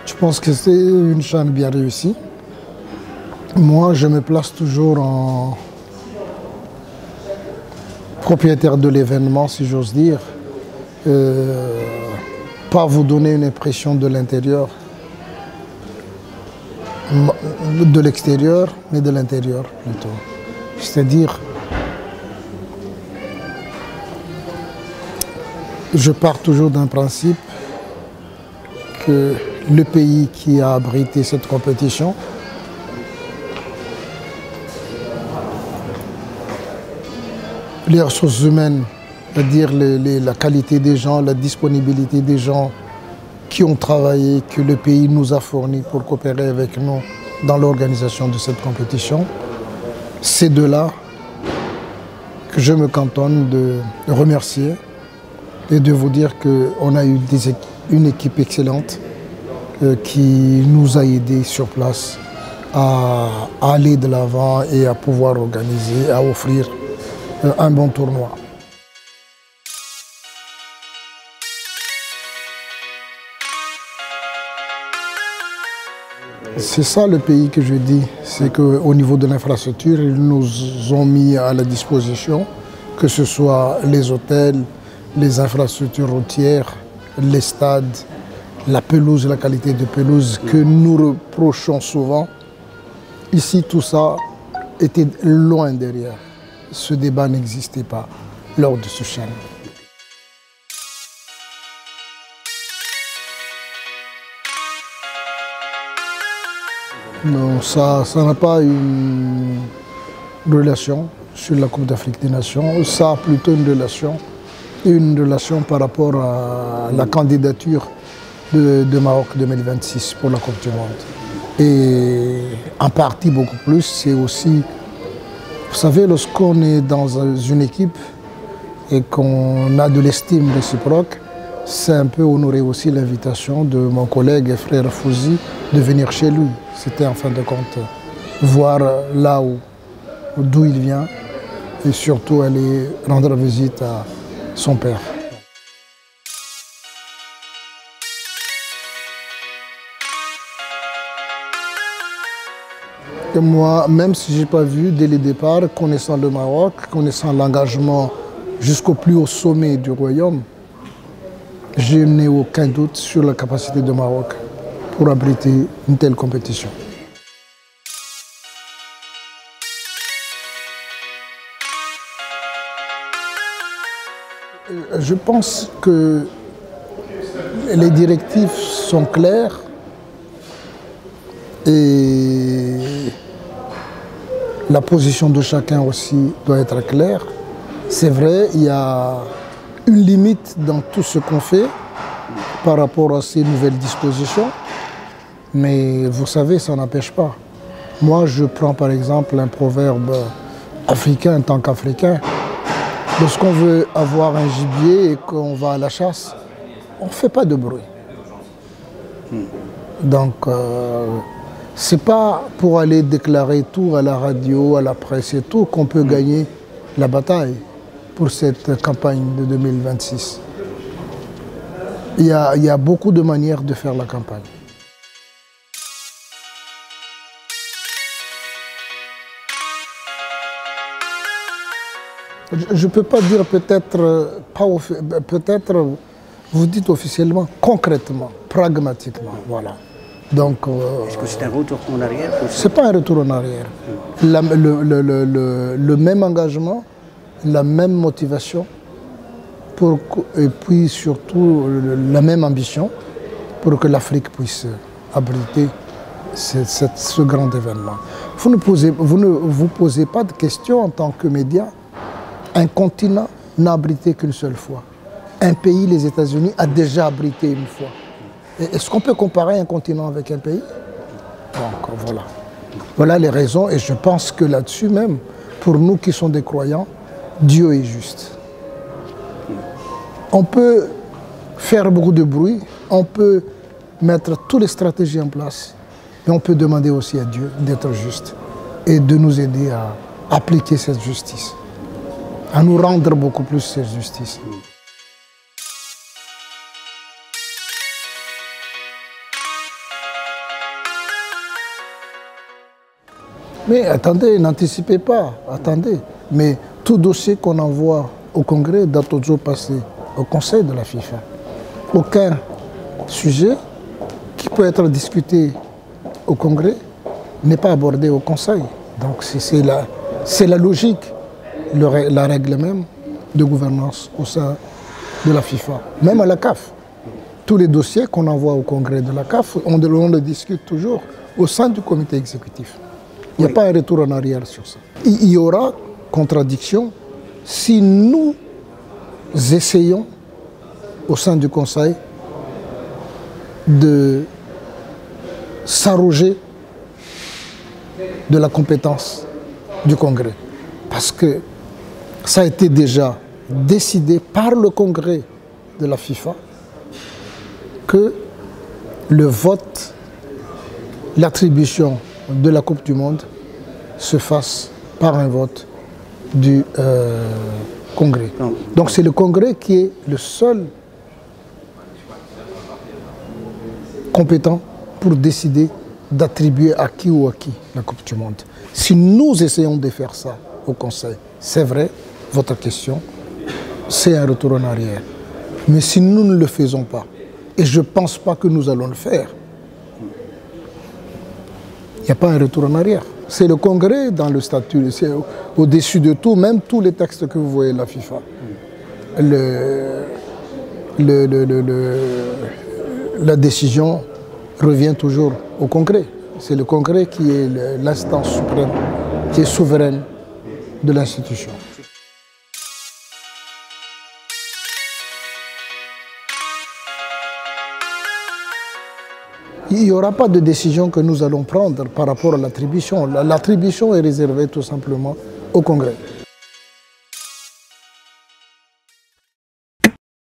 Je pense que c'est une CHAN bien réussie. Moi, je me place toujours en propriétaire de l'événement, si j'ose dire. Pas vous donner une impression de l'intérieur, de l'extérieur, mais de l'intérieur plutôt. C'est-à-dire, je pars toujours d'un principe que le pays qui a abrité cette compétition les ressources humaines, c'est-à-dire la qualité des gens, la disponibilité des gens qui ont travaillé, que le pays nous a fournis pour coopérer avec nous dans l'organisation de cette compétition. C'est de là que je me cantonne de remercier et de vous dire qu'on a eu une équipe excellente qui nous a aidés sur place à aller de l'avant et à pouvoir organiser, à offrir un bon tournoi. C'est ça le pays que je dis, c'est qu'au niveau de l'infrastructure, ils nous ont mis à la disposition, que ce soit les hôtels, les infrastructures routières, les stades, la pelouse, la qualité de pelouse que nous reprochons souvent. Ici, tout ça était loin derrière. Ce débat n'existait pas lors de ce CHAN. Non, ça n'a pas une relation sur la Coupe d'Afrique des Nations. Ça a plutôt une relation par rapport à la candidature de Maroc 2026 pour la Coupe du Monde. Et en partie beaucoup plus, c'est aussi, vous savez, lorsqu'on est dans une équipe et qu'on a de l'estime réciproque, c'est un peu honorer aussi l'invitation de mon collègue et frère Fouzi de venir chez lui. C'était en fin de compte voir là d'où il vient et surtout aller rendre visite à son père. Et moi, même si je n'ai pas vu dès le départ, connaissant le Maroc, connaissant l'engagement jusqu'au plus haut sommet du royaume, je n'ai aucun doute sur la capacité du Maroc pour abriter une telle compétition. Je pense que les directives sont claires et la position de chacun aussi doit être claire. C'est vrai, il y a une limite dans tout ce qu'on fait par rapport à ces nouvelles dispositions, mais vous savez, ça n'empêche pas. Moi, je prends par exemple un proverbe africain en tant qu'Africain. Lorsqu'on veut avoir un gibier et qu'on va à la chasse, on ne fait pas de bruit. Donc, c'est pas pour aller déclarer tout à la radio, à la presse et tout qu'on peut gagner la bataille pour cette campagne de 2026. Il y a beaucoup de manières de faire la campagne. Je ne peux pas dire peut-être, vous dites officiellement, concrètement, pragmatiquement, voilà. Donc, est-ce que c'est un retour en arrière? Ce n'est pas un retour en arrière. Le même engagement, la même motivation, et puis surtout la même ambition pour que l'Afrique puisse abriter ce grand événement. Vous ne vous posez pas de questions en tant que média. Un continent n'a abrité qu'une seule fois. Un pays, les États-Unis, a déjà abrité une fois. Est-ce qu'on peut comparer un continent avec un pays? Donc voilà. Voilà les raisons et je pense que là-dessus même, pour nous qui sommes des croyants, Dieu est juste. On peut faire beaucoup de bruit, on peut mettre toutes les stratégies en place, mais on peut demander aussi à Dieu d'être juste et de nous aider à appliquer cette justice, à nous rendre beaucoup plus cette justice. Mais attendez, n'anticipez pas, attendez. Mais tout dossier qu'on envoie au Congrès doit toujours passer au Conseil de la FIFA. Aucun sujet qui peut être discuté au Congrès n'est pas abordé au Conseil. Donc c'est la logique, la règle même de gouvernance au sein de la FIFA, même à la CAF. Tous les dossiers qu'on envoie au Congrès de la CAF, on le discute toujours au sein du comité exécutif. Il n'y a pas un retour en arrière sur ça. Il y aura contradiction si nous essayons au sein du Conseil de s'arroger de la compétence du Congrès. Parce que ça a été déjà décidé par le Congrès de la FIFA que le vote, l'attribution de la Coupe du Monde se fasse par un vote du Congrès. Donc c'est le Congrès qui est le seul compétent pour décider d'attribuer à qui ou à qui la Coupe du Monde. Si nous essayons de faire ça au Conseil, c'est vrai, votre question, c'est un retour en arrière. Mais si nous ne le faisons pas, et je ne pense pas que nous allons le faire, il n'y a pas un retour en arrière. C'est le Congrès dans le statut, c'est au-dessus de tout, même tous les textes que vous voyez de la FIFA. La décision revient toujours au Congrès. C'est le Congrès qui est l'instance suprême, qui est souveraine de l'institution. Il n'y aura pas de décision que nous allons prendre par rapport à l'attribution. L'attribution est réservée tout simplement au Congrès.